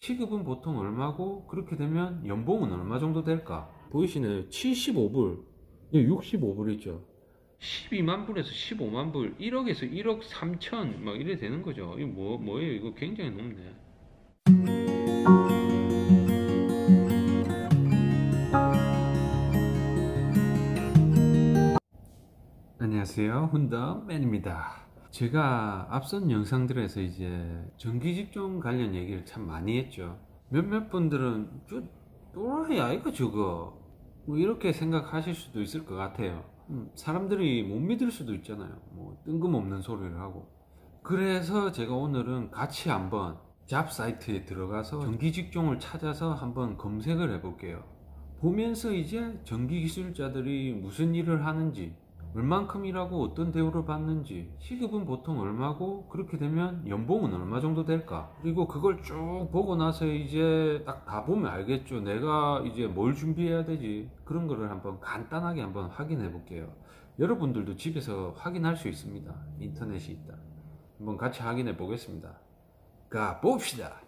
시급은 보통 얼마고 그렇게 되면 연봉은 얼마 정도 될까? 보이시나요? 75불, 65불 있죠. 12만 불에서 15만 불, 1억에서 1억 3천 막 이래 되는 거죠. 이거 뭐예요? 이거 굉장히 높네. 안녕하세요. 훈더맨입니다. 제가 앞선 영상들에서 이제 정기직종 관련 얘기를 참 많이 했죠. 몇몇 분들은 또라이 아이가 저거 뭐 이렇게 생각하실 수도 있을 것 같아요. 사람들이 못 믿을 수도 있잖아요. 뭐 뜬금없는 소리를 하고. 그래서 제가 오늘은 같이 한번 잡 사이트에 들어가서 정기직종을 찾아서 한번 검색을 해볼게요. 보면서 이제 정기기술자들이 무슨 일을 하는지, 얼만큼 일하고 어떤 대우를 받는지, 시급은 보통 얼마고 그렇게 되면 연봉은 얼마 정도 될까, 그리고 그걸 쭉 보고 나서 이제 딱 다 보면 알겠죠. 내가 이제 뭘 준비해야 되지. 그런 거를 한번 간단하게 한번 확인해 볼게요. 여러분들도 집에서 확인할 수 있습니다. 인터넷이 있다. 한번 같이 확인해 보겠습니다. 가 봅시다.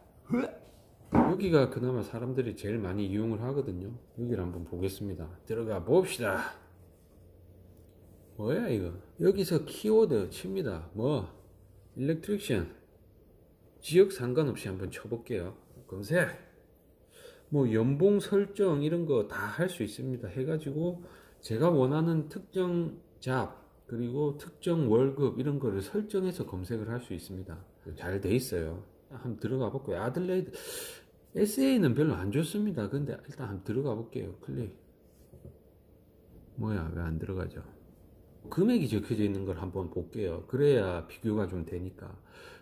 여기가 그나마 사람들이 제일 많이 이용을 하거든요. 여기를 한번 보겠습니다. 들어가 봅시다. 뭐야 이거? 여기서 키워드 칩니다. 뭐 일렉트리션, 지역 상관없이 한번 쳐볼게요. 검색. 뭐 연봉 설정 이런 거 다 할 수 있습니다. 해가지고 제가 원하는 특정 잡 그리고 특정 월급 이런 거를 설정해서 검색을 할 수 있습니다. 잘 돼 있어요. 한번 들어가 볼게요. 아들레이드 SA는 별로 안 좋습니다. 근데 일단 한번 들어가 볼게요. 클릭. 뭐야 왜 안 들어가죠? 금액이 적혀져 있는 걸 한번 볼게요. 그래야 비교가 좀 되니까.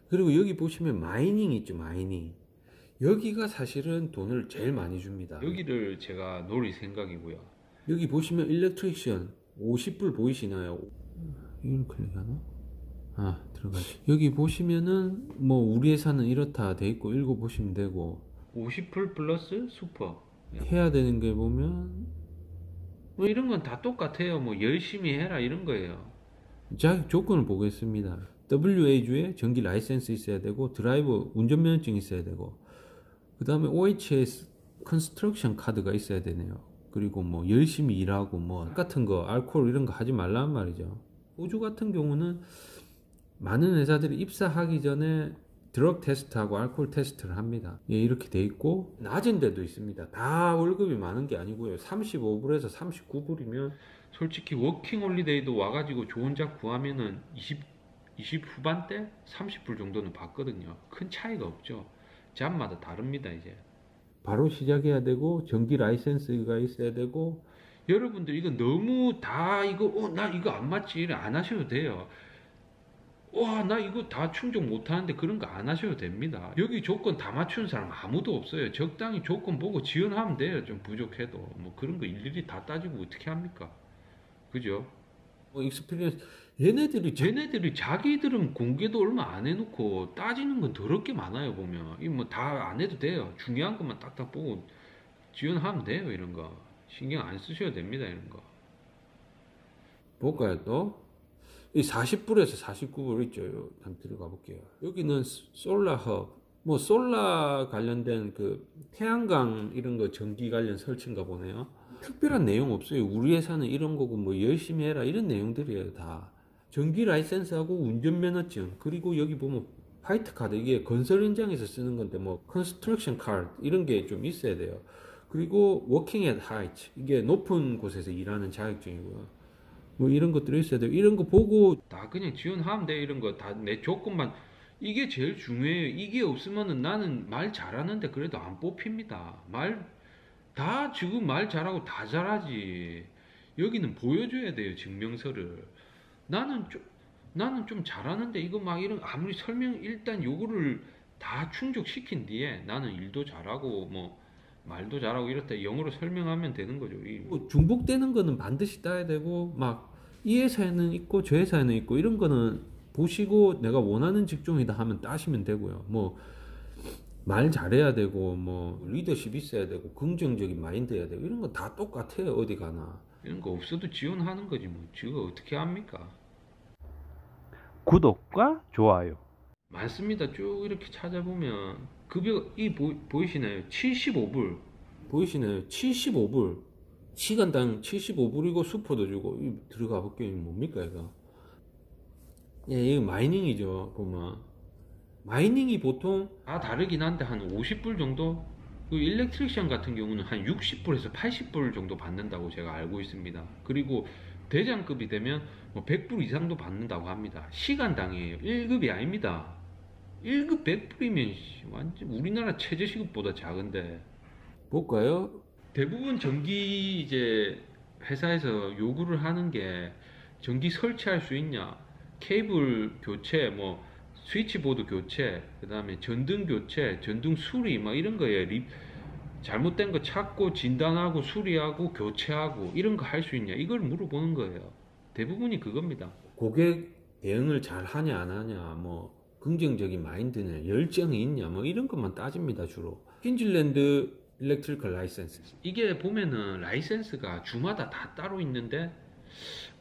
그리고 여기 보시면 마이닝 있죠. 마이닝. 여기가 사실은 돈을 제일 많이 줍니다. 여기를 제가 노릴 생각이고요. 여기 보시면 일렉트리션 50불 보이시나요? 이걸 클릭하나? 아, 들어가죠. 여기 보시면은 뭐 우리 회사는 이렇다 돼 있고 읽어보시면 되고, 50불 플러스 슈퍼 해야 되는 게 보면 뭐 이런 건 다 똑같아요. 뭐 열심히 해라 이런 거예요. 자격 조건을 보겠습니다. WA주에 전기 라이센스 있어야 되고, 드라이버 운전면허증 있어야 되고, 그 다음에 OHS 컨스트럭션 카드가 있어야 되네요. 그리고 뭐 열심히 일하고 뭐 같은 거 알코올 이런 거 하지 말란 말이죠. 호주 같은 경우는 많은 회사들이 입사하기 전에 드럭 테스트하고 알코올 테스트를 합니다. 예, 이렇게 돼 있고 낮은 데도 있습니다. 다 월급이 많은 게 아니고요. 35불에서 39불이면 솔직히 워킹 홀리데이도 와가지고 좋은 잡 구하면은 20 후반대 30불 정도는 받거든요. 큰 차이가 없죠. 잡마다 다릅니다. 이제 바로 시작해야 되고 전기 라이센스가 있어야 되고, 여러분들 이거 너무 다 이거 나 이거 안 맞지 이래 안 하셔도 돼요. 와, 나 이거 다 충족 못 하는데 그런 거 안 하셔도 됩니다. 여기 조건 다 맞추는 사람 아무도 없어요. 적당히 조건 보고 지원하면 돼요. 좀 부족해도. 뭐 그런 거 일일이 다 따지고 어떻게 합니까? 그죠? 뭐 익스피리언스 쟤네들이 자기들은 공개도 얼마 안 해놓고 따지는 건 더럽게 많아요. 보면 이 뭐 다 안 해도 돼요. 중요한 것만 딱딱 보고 지원하면 돼요. 이런 거 신경 안 쓰셔도 됩니다. 이런 거 볼까요 또? 이 40불에서 49불 있죠. 한번 들어가 볼게요. 여기는 솔라허브, 뭐 솔라 관련된 그 태양광 이런 거 전기 관련 설치인가 보네요. 특별한 내용 없어요. 우리 회사는 이런 거고 뭐 열심히 해라 이런 내용들이에요. 다 전기 라이센스하고 운전면허증, 그리고 여기 보면 화이트 카드, 이게 건설 현장에서 쓰는 건데 뭐 컨스트럭션 카드 이런 게 좀 있어야 돼요. 그리고 워킹 앳 하이트, 이게 높은 곳에서 일하는 자격증이고요. 뭐 이런 것들이 있어야 돼요. 이런 거 보고 다 그냥 지원하면 돼. 이런 거 다 내 조건만, 이게 제일 중요해요. 이게 없으면은 나는 말 잘하는데 그래도 안 뽑힙니다. 다 지금 말 잘하고 다 잘하지. 여기는 보여줘야 돼요. 증명서를. 나는 좀 나는 좀 잘하는데 이거 막 이런 아무리 설명, 일단 요거를 다 충족시킨 뒤에 나는 일도 잘하고 뭐 말도 잘하고 이렇다 영어로 설명하면 되는 거죠. 뭐 중복되는 거는 반드시 따야 되고, 막 이 회사에는 있고 저 회사에는 있고 이런 거는 보시고 내가 원하는 직종이다 하면 따시면 되고요. 뭐 말 잘해야 되고 뭐 리더십 있어야 되고 긍정적인 마인드여야 되고 이런 거 다 똑같아요. 어디 가나 이런 거 없어도 지원하는 거지 뭐. 지가 어떻게 합니까? 구독과 좋아요. 많습니다. 쭉 이렇게 찾아보면 급여 보이시나요? 75불 보이시나요? 75불 시간당 75불이고 수포도 주고. 들어가 볼게요. 뭡니까 이거? 예, 이거 마이닝이죠. 보면 마이닝이 보통 다 다르긴 한데 한 50불 정도. 그 일렉트리션 같은 경우는 한 60불에서 80불 정도 받는다고 제가 알고 있습니다. 그리고 대장급이 되면 뭐 100불 이상도 받는다고 합니다. 시간당이에요. 1급이 아닙니다. 1급 100불이면 완전 우리나라 최저시급보다 작은데. 볼까요? 대부분 전기 이제 회사에서 요구를 하는 게 전기 설치할 수 있냐, 케이블 교체, 뭐 스위치보드 교체, 그 다음에 전등 교체, 전등 수리 막 이런 거에 잘못된 거 찾고 진단하고 수리하고 교체하고 이런 거 할 수 있냐, 이걸 물어보는 거예요. 대부분이 그겁니다. 고객 대응을 잘 하냐 안 하냐, 뭐 긍정적인 마인드냐, 열정이 있냐, 뭐 이런 것만 따집니다. 주로 퀸즐랜드 일렉트리컬 라이센스, 이게 보면은 라이센스가 주마다 다 따로 있는데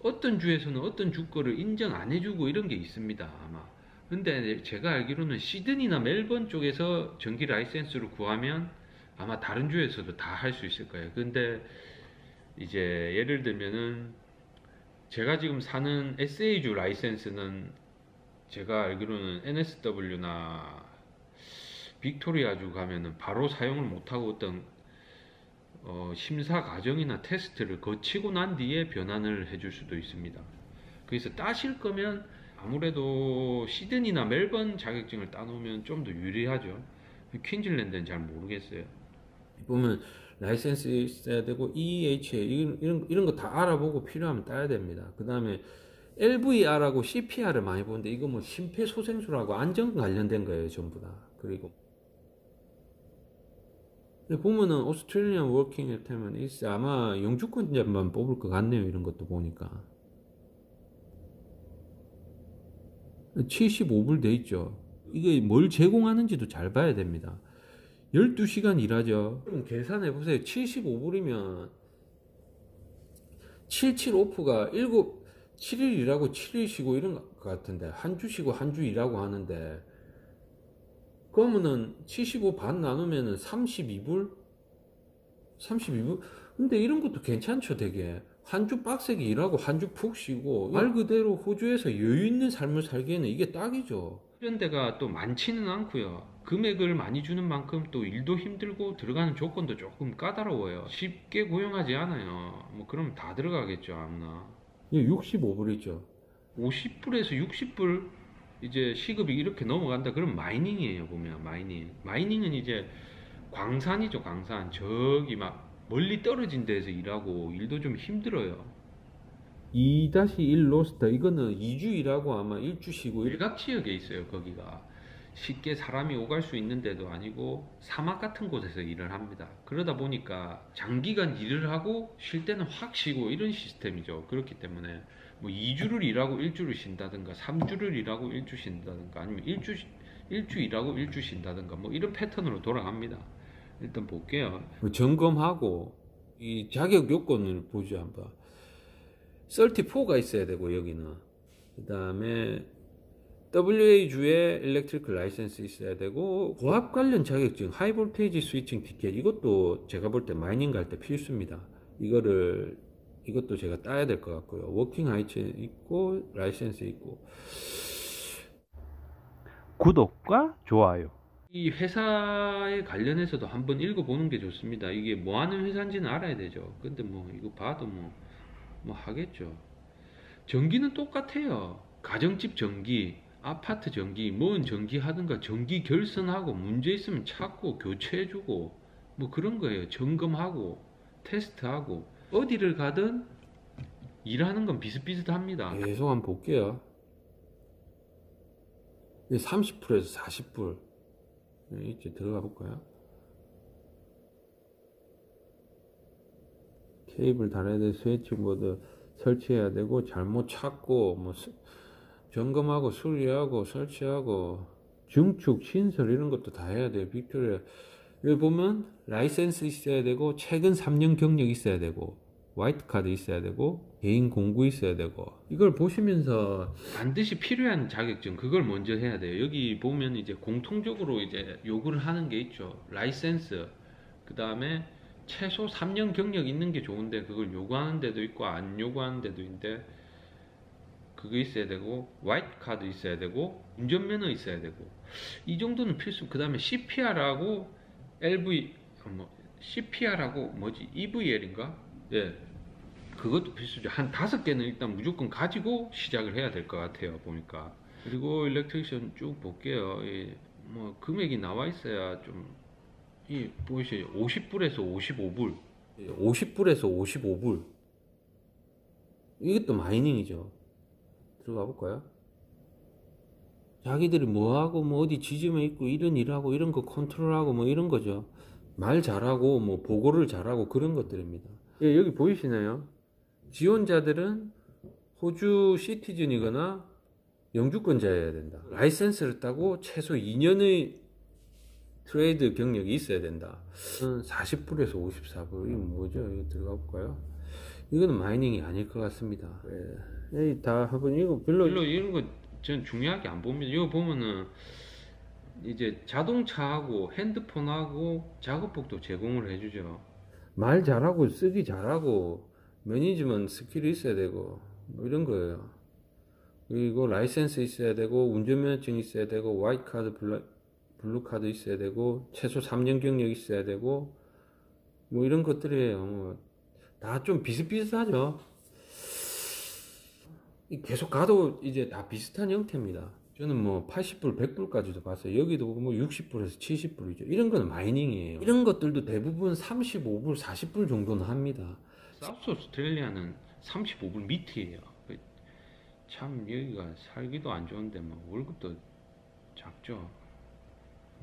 어떤 주에서는 어떤 주 거를 인정 안 해주고 이런 게 있습니다 아마. 근데 제가 알기로는 시드니나 멜번 쪽에서 전기 라이센스를 구하면 아마 다른 주에서도 다 할 수 있을 거예요. 근데 이제 예를 들면은 제가 지금 사는 SA주 라이센스는 제가 알기로는 NSW나 빅토리아주 가면은 바로 사용을 못하고 어떤 심사 과정이나 테스트를 거치고 난 뒤에 변환을 해줄 수도 있습니다. 그래서 따실 거면 아무래도 시드니나 멜번 자격증을 따놓으면 좀 더 유리하죠. 퀸즐랜드는 잘 모르겠어요. 보면 라이센스 있어야 되고 EHA 이런 거 다 알아보고 필요하면 따야 됩니다. 그 다음에 LVR하고 CPR을 많이 보는데 이거 뭐 심폐소생술하고 안전 관련된 거예요 전부 다. 그리고 보면은 오스트레일리안 워킹 일테면 아마 영주권자만 뽑을 것 같네요. 이런 것도 보니까 75불 돼 있죠. 이게 뭘 제공하는지도 잘 봐야 됩니다. 12시간 일하죠. 그럼 계산해 보세요. 75불이면 77 오프가 7일 일하고 7일 쉬고 이런 것 같은데, 한 주 쉬고 한 주 일하고 하는데, 그러면은 75 반 나누면은 32불? 32불? 근데 이런 것도 괜찮죠. 되게 한 주 빡세게 일하고 한 주 푹 쉬고 말 그대로 호주에서 여유 있는 삶을 살기에는 이게 딱이죠. 이런 데가 또 많지는 않고요. 금액을 많이 주는 만큼 또 일도 힘들고 들어가는 조건도 조금 까다로워요. 쉽게 고용하지 않아요. 뭐 그럼 다 들어가겠죠 아무나. 65불이죠. 50불에서 60불 이제 시급이 이렇게 넘어간다 그럼 마이닝이에요. 보면 마이닝은 이제 광산이죠. 광산. 저기 막 멀리 떨어진 데서 일하고 일도 좀 힘들어요. 2-1 로스터 이거는 2주 일하고 아마 1주 쉬고 일각지역에 있어요. 거기가 쉽게 사람이 오갈 수 있는 데도 아니고 사막 같은 곳에서 일을 합니다. 그러다 보니까 장기간 일을 하고 쉴 때는 확 쉬고 이런 시스템이죠. 그렇기 때문에 뭐 2주를 일하고 1주를 쉰다든가 3주를 일하고 1주 쉰다든가 아니면 1주 일하고 1주 쉰다든가 뭐 이런 패턴으로 돌아갑니다. 일단 볼게요. 점검하고 이 자격 요건을 보죠. 한번 34가 있어야 되고 여기는 그 다음에 WA주의 일렉트리컬 라이센스 있어야 되고 고압 관련 자격증 하이 볼테이지 스위칭 티켓 이것도 제가 볼 때 마이닝 갈 때 필수입니다. 이것도 제가 따야 될 것 같고요. 워킹 하이츠 있고 라이센스 있고. 구독과 좋아요. 이 회사에 관련해서도 한번 읽어보는 게 좋습니다. 이게 뭐 하는 회사인지는 알아야 되죠. 근데 뭐 이거 봐도 뭐 하겠죠. 전기는 똑같아요. 가정집 전기, 아파트 전기, 뭔 전기 하든가 전기 결선하고 문제 있으면 찾고 교체해주고 뭐 그런 거예요. 점검하고 테스트하고 어디를 가든 일하는 건 비슷비슷합니다. 계속 한번 볼게요. 30%에서 40불 이제 들어가 볼까요? 케이블 달아야 돼. 스위치보드 설치해야 되고 잘못 찾고 뭐 점검하고 수리하고 설치하고 증축 신설 이런 것도 다 해야 돼요. 빅토리아 여기 보면 라이센스 있어야 되고 최근 3년 경력 있어야 되고 화이트 카드 있어야 되고 개인 공구 있어야 되고, 이걸 보시면서 반드시 필요한 자격증 그걸 먼저 해야 돼요. 여기 보면 이제 공통적으로 이제 요구를 하는 게 있죠. 라이센스, 그 다음에 최소 3년 경력 있는 게 좋은데 그걸 요구하는 데도 있고 안 요구하는 데도 있는데, 그거 있어야 되고 화이트 카드 있어야 되고 운전면허 있어야 되고, 이 정도는 필수. 그 다음에 CPR하고 LV 뭐 CPR하고 뭐지 EVL인가? 예, 그것도 필수죠. 한 5개는 일단 무조건 가지고 시작을 해야 될 것 같아요, 보니까. 그리고 일렉트리션 쭉 볼게요. 뭐 금액이 나와 있어야 좀, 보이시죠? 50불에서 55불. 50불에서 55불. 이것도 마이닝이죠. 들어가 볼까요? 자기들이 뭐하고 뭐 어디 지점에 있고 이런 일하고 이런 거 컨트롤하고 뭐 이런 거죠. 말 잘하고 뭐 보고를 잘하고 그런 것들입니다. 예, 여기 보이시나요? 지원자들은 호주 시티즌이거나 영주권자여야 된다. 라이센스를 따고 최소 2년의 트레이드 경력이 있어야 된다. 40불에서 54불. 이거 뭐죠? 이거 들어가 볼까요? 이거는 마이닝이 아닐 것 같습니다. 예, 다 한번 이거 별로 이런 거 전 중요하게 안 봅니다. 이거 보면은 이제 자동차하고 핸드폰하고 작업복도 제공을 해주죠. 말 잘하고 쓰기 잘하고 매니지먼트 스킬이 있어야 되고 뭐 이런 거예요. 그리고 라이센스 있어야 되고 운전면허증 있어야 되고 화이트 카드, 블루 카드 있어야 되고 최소 3년 경력 있어야 되고 뭐 이런 것들이에요. 다 좀 비슷비슷하죠. 계속 가도 이제 다 비슷한 형태입니다. 저는 뭐 80불, 100불까지도 봤어요. 여기도 뭐 60불에서 70불이죠. 이런 거는 마이닝이에요. 이런 것들도 대부분 35불, 40불 정도는 합니다. 사우스 오스트레일리아는 35불 밑이에요. 참 여기가 살기도 안 좋은데 뭐 월급도 작죠.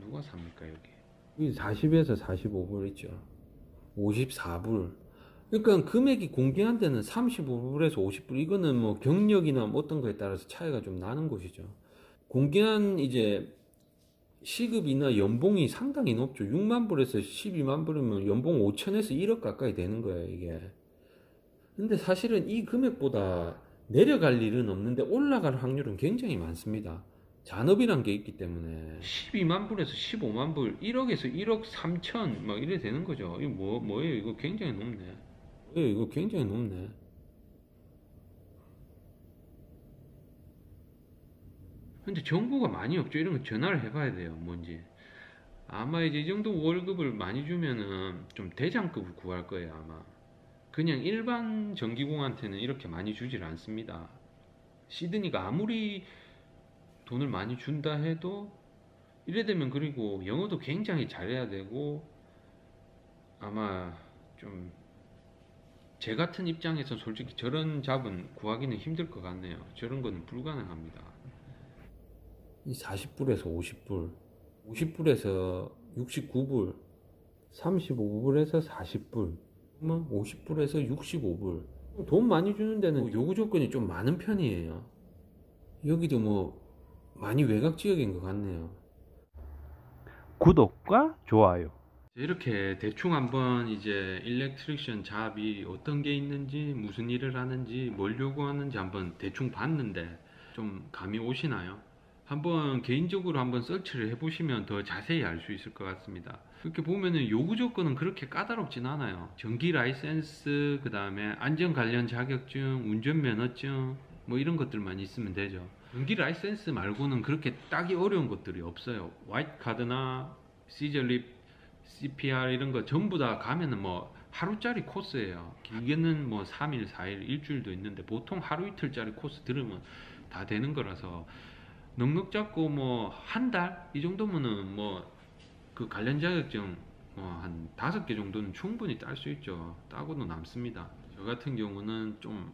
누가 삽니까 여기? 40에서 45불 있죠. 54불. 그러니까 금액이 공개한 데는 35불에서 50불. 이거는 뭐 경력이나 뭐 어떤 거에 따라서 차이가 좀 나는 곳이죠. 공개한 이제 시급이나 연봉이 상당히 높죠. 6만 불에서 12만 불이면 연봉 5천에서 1억 가까이 되는 거예요, 이게. 근데 사실은 이 금액보다 내려갈 일은 없는데 올라갈 확률은 굉장히 많습니다. 잔업이란 게 있기 때문에. 12만 불에서 15만 불, 1억에서 1억 3천 막 이래 되는 거죠. 이거 뭐예요? 이거 굉장히 높네. 예, 이거 굉장히 높네. 근데 정보가 많이 없죠. 이런 거 전화를 해봐야 돼요. 뭔지. 아마 이제 이 정도 월급을 많이 주면은 좀 대장급을 구할 거예요, 아마. 그냥 일반 전기공한테는 이렇게 많이 주질 않습니다. 시드니가 아무리 돈을 많이 준다 해도 이래 되면, 그리고 영어도 굉장히 잘해야 되고, 아마 좀 제 같은 입장에서 솔직히 저런 잡은 구하기는 힘들 것 같네요. 저런 거는 불가능합니다. 40불에서 50불, 50불에서 69불, 35불에서 40불, 뭐 50불에서 65불. 돈 많이 주는 데는 요구 조건이 좀 많은 편이에요. 여기도 뭐 많이 외곽 지역인 것 같네요. 구독과 좋아요. 이렇게 대충 한번 이제 일렉트리션 잡이 어떤 게 있는지, 무슨 일을 하는지, 뭘 요구하는지 한번 대충 봤는데 좀 감이 오시나요? 한번 개인적으로 한번 서치를 해보시면 더 자세히 알 수 있을 것 같습니다. 이렇게 보면은 요구 조건은 그렇게 까다롭진 않아요. 전기 라이센스, 그 다음에 안전 관련 자격증, 운전면허증 뭐 이런 것들만 있으면 되죠. 전기 라이센스 말고는 그렇게 따기 어려운 것들이 없어요. 화이트 카드나 시저립, CPR 이런 거 전부 다 가면은 뭐 하루짜리 코스예요. 길게는 뭐 3일, 4일, 일주일도 있는데 보통 하루 이틀짜리 코스 들으면 다 되는 거라서 넉넉 잡고 뭐 한 달 이 정도면은 뭐 그 관련 자격증 뭐 한 5개 정도는 충분히 딸 수 있죠. 따고도 남습니다. 저 같은 경우는 좀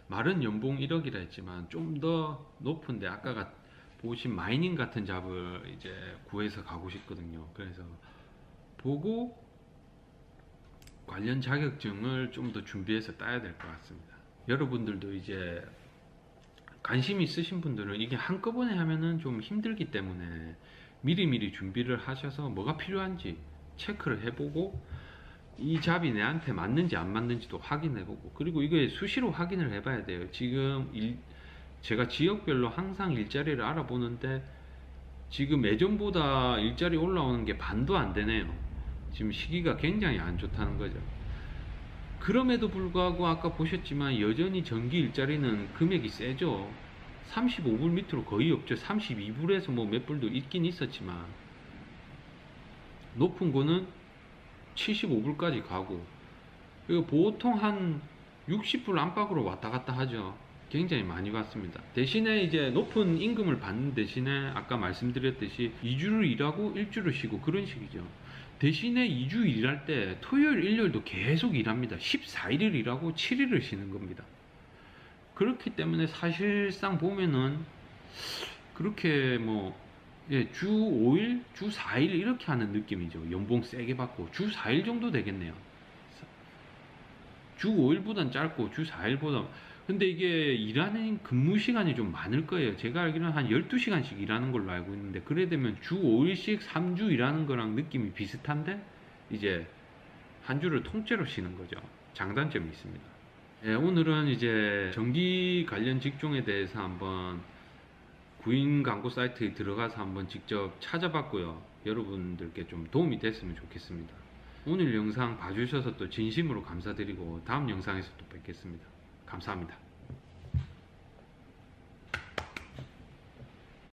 말은 연봉 1억이라 했지만 좀 더 높은데 아까 보신 마이닝 같은 잡을 이제 구해서 가고 싶거든요. 그래서 보고 관련 자격증을 좀 더 준비해서 따야 될 것 같습니다. 여러분들도 이제 관심 있으신 분들은 이게 한꺼번에 하면은 좀 힘들기 때문에 미리미리 준비를 하셔서 뭐가 필요한지 체크를 해보고 이 잡이 내한테 맞는지 안 맞는지도 확인해보고, 그리고 이게 수시로 확인을 해봐야 돼요. 지금 제가 지역별로 항상 일자리를 알아보는데 지금 예전보다 일자리 올라오는 게 반도 안 되네요. 지금 시기가 굉장히 안 좋다는 거죠. 그럼에도 불구하고 아까 보셨지만 여전히 전기 일자리는 금액이 세죠. 35불 밑으로 거의 없죠. 32불에서 뭐 몇 불도 있긴 있었지만 높은 거는 75불까지 가고, 그리고 보통 한 60불 안팎으로 왔다 갔다 하죠. 굉장히 많이 갔습니다. 대신에 이제 높은 임금을 받는 대신에 아까 말씀드렸듯이 2주를 일하고 1주를 쉬고 그런 식이죠. 대신에 2주 일할 때 토요일, 일요일도 계속 일합니다. 14일을 일하고 7일을 쉬는 겁니다. 그렇기 때문에 사실상 보면은 그렇게 뭐 주 5일, 주 4일 이렇게 하는 느낌이죠. 연봉 세게 받고 주 4일 정도 되겠네요. 주 5일보단 짧고 주 4일보다, 근데 이게 일하는 근무 시간이 좀 많을 거예요. 제가 알기로는 한 12시간씩 일하는 걸로 알고 있는데, 그래 되면 주 5일씩 3주 일하는 거랑 느낌이 비슷한데 이제 한 주를 통째로 쉬는 거죠. 장단점이 있습니다. 네, 오늘은 이제 전기 관련 직종에 대해서 한번 구인 광고 사이트에 들어가서 한번 직접 찾아봤고요. 여러분들께 좀 도움이 됐으면 좋겠습니다. 오늘 영상 봐주셔서 또 진심으로 감사드리고 다음 영상에서 또 뵙겠습니다. 감사합니다.